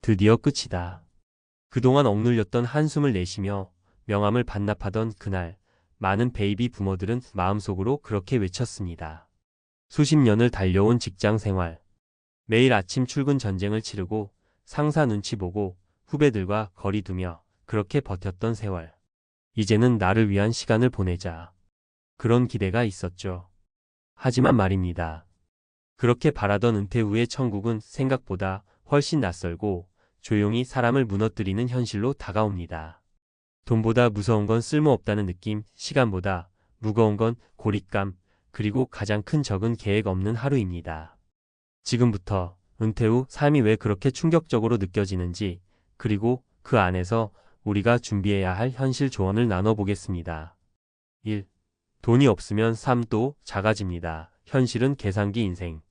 드디어 끝이다. 그동안 억눌렸던 한숨을 내쉬며 명함을 반납하던 그날, 많은 베이비 부모들은 마음속으로 그렇게 외쳤습니다. 수십 년을 달려온 직장 생활. 매일 아침 출근 전쟁을 치르고 상사 눈치 보고 후배들과 거리 두며 그렇게 버텼던 세월. 이제는 나를 위한 시간을 보내자. 그런 기대가 있었죠. 하지만 말입니다. 그렇게 바라던 은퇴 후의 천국은 생각보다 훨씬 낯설고 조용히 사람을 무너뜨리는 현실로 다가옵니다. 돈보다 무서운 건 쓸모없다는 느낌, 시간보다 무거운 건 고립감, 그리고 가장 큰 적은 계획 없는 하루입니다. 지금부터 은퇴 후 삶이 왜 그렇게 충격적으로 느껴지는지, 그리고 그 안에서 우리가 준비해야 할 현실 조언을 나눠보겠습니다. 1. 돈이 없으면 삶도 작아집니다. 현실은 계산기 인생.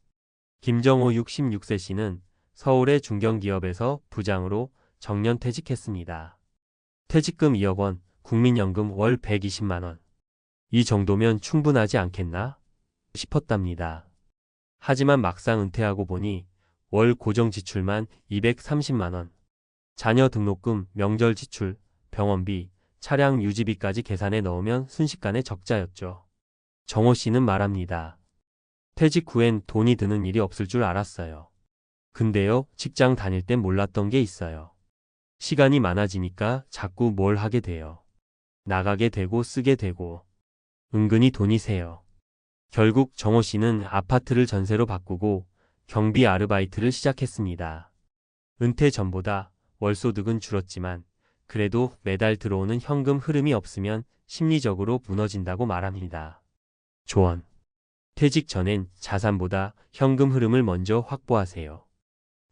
김정호 66세 씨는 서울의 중견기업에서 부장으로 정년퇴직했습니다. 퇴직금 2억 원, 국민연금 월 120만 원. 이 정도면 충분하지 않겠나? 싶었답니다. 하지만 막상 은퇴하고 보니 월 고정 지출만 230만 원. 자녀 등록금, 명절 지출, 병원비, 차량 유지비까지 계산해 넣으면 순식간에 적자였죠. 정호 씨는 말합니다. 퇴직 후엔 돈이 드는 일이 없을 줄 알았어요. 근데요, 직장 다닐 땐 몰랐던 게 있어요. 시간이 많아지니까 자꾸 뭘 하게 돼요. 나가게 되고 쓰게 되고. 은근히 돈이 새요. 결국 정호 씨는 아파트를 전세로 바꾸고 경비 아르바이트를 시작했습니다. 은퇴 전보다 월소득은 줄었지만 그래도 매달 들어오는 현금 흐름이 없으면 심리적으로 무너진다고 말합니다. 조언. 퇴직 전엔 자산보다 현금 흐름을 먼저 확보하세요.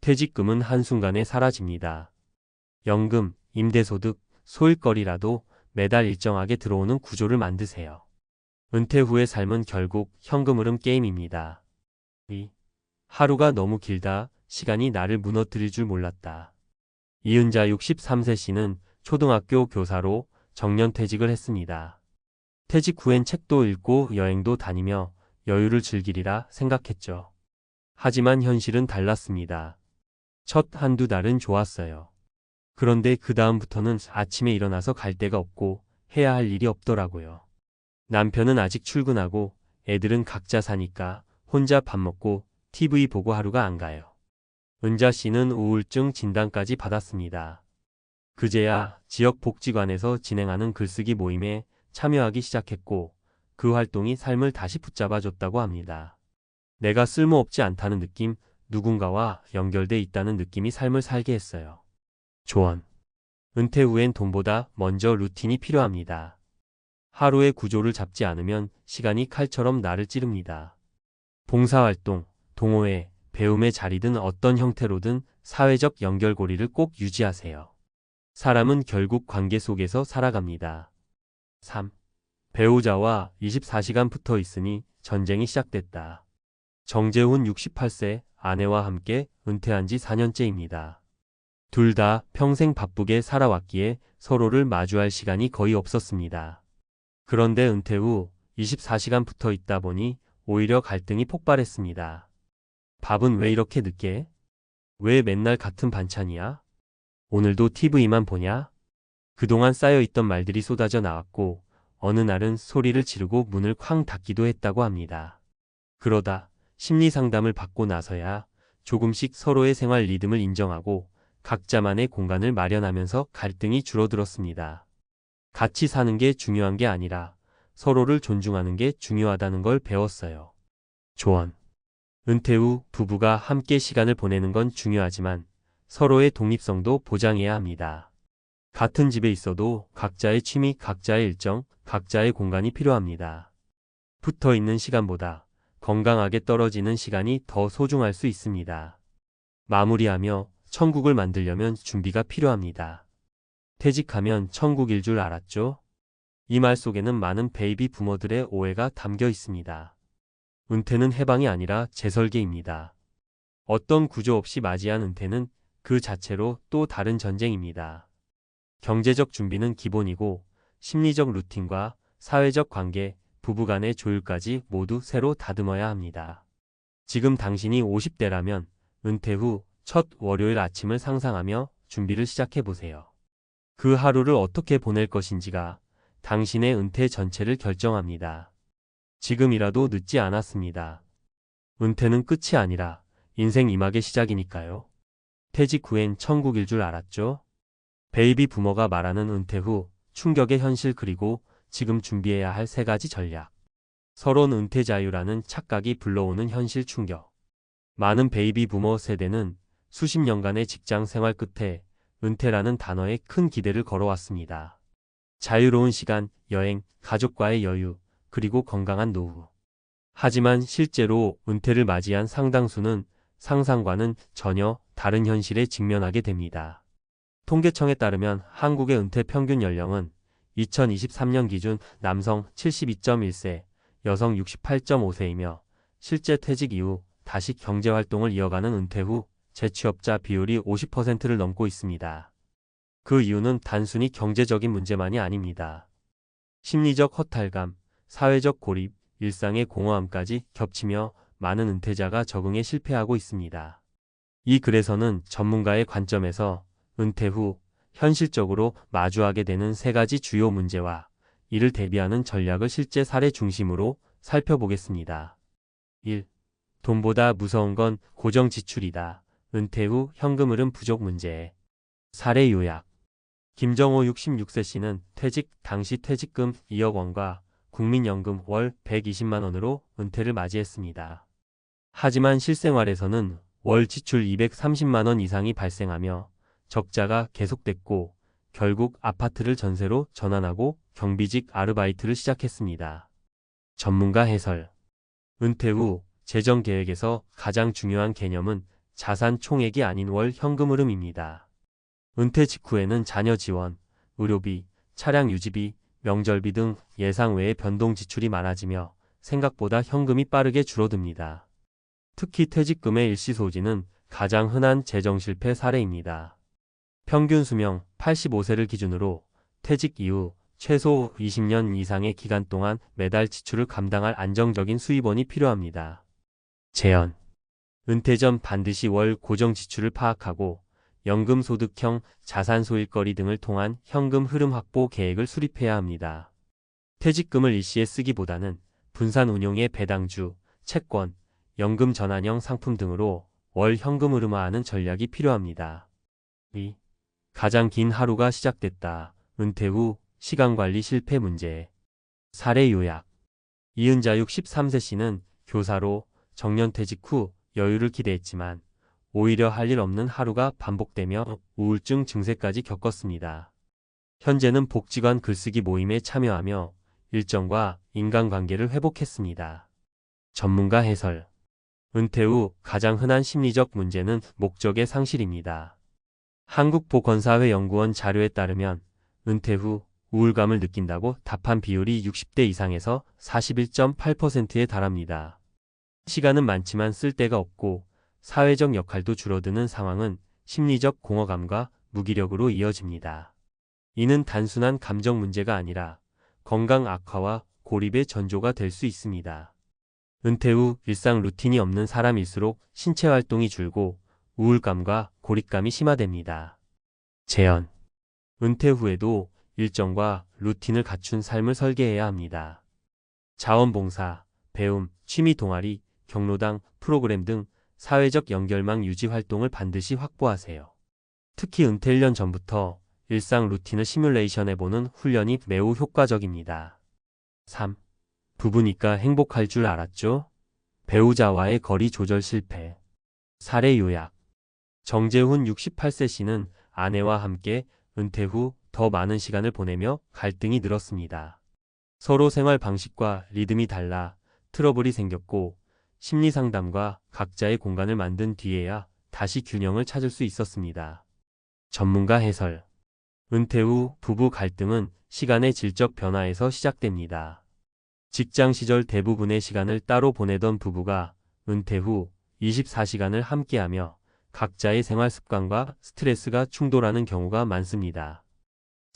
퇴직금은 한순간에 사라집니다. 연금, 임대소득, 소일거리라도 매달 일정하게 들어오는 구조를 만드세요. 은퇴 후의 삶은 결국 현금 흐름 게임입니다. 2. 하루가 너무 길다. 시간이 나를 무너뜨릴 줄 몰랐다. 이은자 63세 씨는 초등학교 교사로 정년퇴직을 했습니다. 퇴직 후엔 책도 읽고 여행도 다니며 여유를 즐기리라 생각했죠. 하지만 현실은 달랐습니다. 첫 한두 달은 좋았어요. 그런데 그 다음부터는 아침에 일어나서 갈 데가 없고 해야 할 일이 없더라고요. 남편은 아직 출근하고 애들은 각자 사니까 혼자 밥 먹고 TV 보고 하루가 안 가요. 은자 씨는 우울증 진단까지 받았습니다. 그제야 지역복지관에서 진행하는 글쓰기 모임에 참여하기 시작했고 그 활동이 삶을 다시 붙잡아줬다고 합니다. 내가 쓸모없지 않다는 느낌, 누군가와 연결돼 있다는 느낌이 삶을 살게 했어요. 조언. 은퇴 후엔 돈보다 먼저 루틴이 필요합니다. 하루의 구조를 잡지 않으면 시간이 칼처럼 나를 찌릅니다. 봉사활동, 동호회, 배움의 자리든 어떤 형태로든 사회적 연결고리를 꼭 유지하세요. 사람은 결국 관계 속에서 살아갑니다. 3. 배우자와 24시간 붙어 있으니 전쟁이 시작됐다. 정재훈 68세 아내와 함께 은퇴한 지 4년째입니다. 둘 다 평생 바쁘게 살아왔기에 서로를 마주할 시간이 거의 없었습니다. 그런데 은퇴 후 24시간 붙어 있다 보니 오히려 갈등이 폭발했습니다. 밥은 왜 이렇게 늦게? 왜 맨날 같은 반찬이야? 오늘도 TV만 보냐? 그동안 쌓여있던 말들이 쏟아져 나왔고 어느 날은 소리를 지르고 문을 쾅 닫기도 했다고 합니다. 그러다 심리 상담을 받고 나서야 조금씩 서로의 생활 리듬을 인정하고 각자만의 공간을 마련하면서 갈등이 줄어들었습니다. 같이 사는 게 중요한 게 아니라 서로를 존중하는 게 중요하다는 걸 배웠어요. 조언. 은퇴 후 부부가 함께 시간을 보내는 건 중요하지만 서로의 독립성도 보장해야 합니다. 같은 집에 있어도 각자의 취미, 각자의 일정, 각자의 공간이 필요합니다. 붙어 있는 시간보다 건강하게 떨어지는 시간이 더 소중할 수 있습니다. 마무리하며 천국을 만들려면 준비가 필요합니다. 퇴직하면 천국일 줄 알았죠? 이 말 속에는 많은 베이비 부모들의 오해가 담겨 있습니다. 은퇴는 해방이 아니라 재설계입니다. 어떤 구조 없이 맞이한 은퇴는 그 자체로 또 다른 전쟁입니다. 경제적 준비는 기본이고 심리적 루틴과 사회적 관계, 부부간의 조율까지 모두 새로 다듬어야 합니다. 지금 당신이 50대라면 은퇴 후 첫 월요일 아침을 상상하며 준비를 시작해 보세요. 그 하루를 어떻게 보낼 것인지가 당신의 은퇴 전체를 결정합니다. 지금이라도 늦지 않았습니다. 은퇴는 끝이 아니라 인생 2막의 시작이니까요. 퇴직 후엔 천국일 줄 알았죠? 베이비 부머가 말하는 은퇴 후 충격의 현실 그리고 지금 준비해야 할 3가지 전략. 서론 은퇴 자유라는 착각이 불러오는 현실 충격. 많은 베이비 부머 세대는 수십 년간의 직장 생활 끝에 은퇴라는 단어에 큰 기대를 걸어왔습니다. 자유로운 시간, 여행, 가족과의 여유, 그리고 건강한 노후. 하지만 실제로 은퇴를 맞이한 상당수는 상상과는 전혀 다른 현실에 직면하게 됩니다. 통계청에 따르면 한국의 은퇴 평균 연령은 2023년 기준 남성 72.1세, 여성 68.5세이며 실제 퇴직 이후 다시 경제활동을 이어가는 은퇴 후 재취업자 비율이 50%를 넘고 있습니다. 그 이유는 단순히 경제적인 문제만이 아닙니다. 심리적 허탈감, 사회적 고립, 일상의 공허함까지 겹치며 많은 은퇴자가 적응에 실패하고 있습니다. 이 글에서는 전문가의 관점에서 은퇴 후 현실적으로 마주하게 되는 3가지 주요 문제와 이를 대비하는 전략을 실제 사례 중심으로 살펴보겠습니다. 1. 돈보다 무서운 건 고정 지출이다. 은퇴 후 현금 흐름 부족 문제. 사례 요약. 김정호 66세 씨는 퇴직 당시 퇴직금 2억 원과 국민연금 월 120만 원으로 은퇴를 맞이했습니다. 하지만 실생활에서는 월 지출 230만 원 이상이 발생하며 적자가 계속됐고 결국 아파트를 전세로 전환하고 경비직 아르바이트를 시작했습니다. 전문가 해설. 은퇴 후 재정 계획에서 가장 중요한 개념은 자산 총액이 아닌 월 현금 흐름입니다. 은퇴 직후에는 자녀 지원, 의료비, 차량 유지비, 명절비 등 예상 외의 변동 지출이 많아지며 생각보다 현금이 빠르게 줄어듭니다. 특히 퇴직금의 일시소진은 가장 흔한 재정 실패 사례입니다. 평균 수명 85세를 기준으로 퇴직 이후 최소 20년 이상의 기간 동안 매달 지출을 감당할 안정적인 수입원이 필요합니다. 재현. 은퇴 전 반드시 월 고정 지출을 파악하고 연금소득형 자산소일거리 등을 통한 현금 흐름 확보 계획을 수립해야 합니다. 퇴직금을 일시에 쓰기보다는 분산 운용의 배당주, 채권, 연금 전환형 상품 등으로 월 현금 흐름화하는 전략이 필요합니다. 2. 가장 긴 하루가 시작됐다. 은퇴 후 시간관리 실패 문제. 사례 요약. 이은자육 13세 씨는 교사로 정년퇴직 후 여유를 기대했지만 오히려 할 일 없는 하루가 반복되며 우울증 증세까지 겪었습니다. 현재는 복지관 글쓰기 모임에 참여하며 일정과 인간관계를 회복했습니다. 전문가 해설. 은퇴 후 가장 흔한 심리적 문제는 목적의 상실입니다. 한국보건사회연구원 자료에 따르면 은퇴 후 우울감을 느낀다고 답한 비율이 60대 이상에서 41.8%에 달합니다. 시간은 많지만 쓸 데가 없고 사회적 역할도 줄어드는 상황은 심리적 공허감과 무기력으로 이어집니다. 이는 단순한 감정 문제가 아니라 건강 악화와 고립의 전조가 될 수 있습니다. 은퇴 후 일상 루틴이 없는 사람일수록 신체 활동이 줄고 우울감과 고립감이 심화됩니다. 재현. 은퇴 후에도 일정과 루틴을 갖춘 삶을 설계해야 합니다. 자원봉사, 배움, 취미 동아리, 경로당, 프로그램 등 사회적 연결망 유지 활동을 반드시 확보하세요. 특히 은퇴 1년 전부터 일상 루틴을 시뮬레이션해보는 훈련이 매우 효과적입니다. 3. 부부니까 행복할 줄 알았죠? 배우자와의 거리 조절 실패. 사례 요약. 정재훈 68세 씨는 아내와 함께 은퇴 후 더 많은 시간을 보내며 갈등이 늘었습니다. 서로 생활 방식과 리듬이 달라 트러블이 생겼고 심리상담과 각자의 공간을 만든 뒤에야 다시 균형을 찾을 수 있었습니다. 전문가 해설. 은퇴 후 부부 갈등은 시간의 질적 변화에서 시작됩니다. 직장 시절 대부분의 시간을 따로 보내던 부부가 은퇴 후 24시간을 함께하며 각자의 생활 습관과 스트레스가 충돌하는 경우가 많습니다.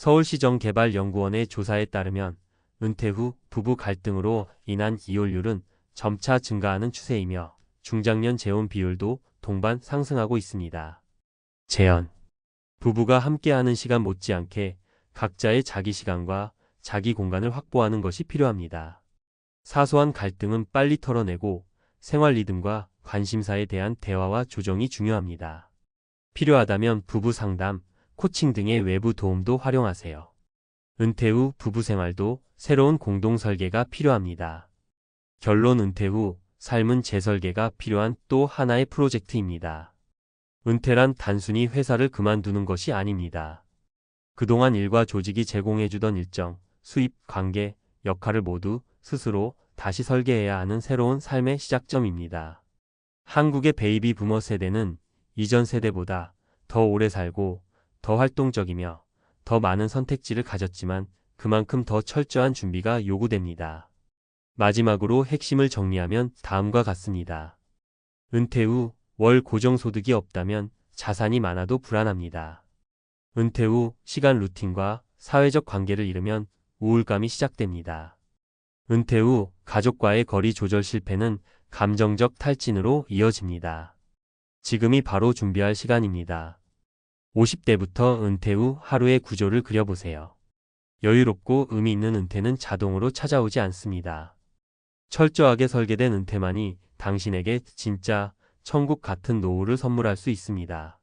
서울시정개발연구원의 조사에 따르면 은퇴 후 부부 갈등으로 인한 이혼율은 점차 증가하는 추세이며 중장년 재혼 비율도 동반 상승하고 있습니다. 재연. 부부가 함께하는 시간 못지않게 각자의 자기 시간과 자기 공간을 확보하는 것이 필요합니다. 사소한 갈등은 빨리 털어내고 생활 리듬과 관심사에 대한 대화와 조정이 중요합니다. 필요하다면 부부 상담, 코칭 등의 외부 도움도 활용하세요. 은퇴 후 부부 생활도 새로운 공동 설계가 필요합니다. 결론 은퇴 후 삶은 재설계가 필요한 또 하나의 프로젝트입니다. 은퇴란 단순히 회사를 그만두는 것이 아닙니다. 그동안 일과 조직이 제공해주던 일정, 수입, 관계, 역할을 모두 스스로 다시 설계해야 하는 새로운 삶의 시작점입니다. 한국의 베이비 부머 세대는 이전 세대보다 더 오래 살고 더 활동적이며 더 많은 선택지를 가졌지만 그만큼 더 철저한 준비가 요구됩니다. 마지막으로 핵심을 정리하면 다음과 같습니다. 은퇴 후 월 고정소득이 없다면 자산이 많아도 불안합니다. 은퇴 후 시간 루틴과 사회적 관계를 잃으면 우울감이 시작됩니다. 은퇴 후 가족과의 거리 조절 실패는 감정적 탈진으로 이어집니다. 지금이 바로 준비할 시간입니다. 50대부터 은퇴 후 하루의 구조를 그려보세요. 여유롭고 의미 있는 은퇴는 자동으로 찾아오지 않습니다. 철저하게 설계된 은퇴만이 당신에게 진짜 천국 같은 노후를 선물할 수 있습니다.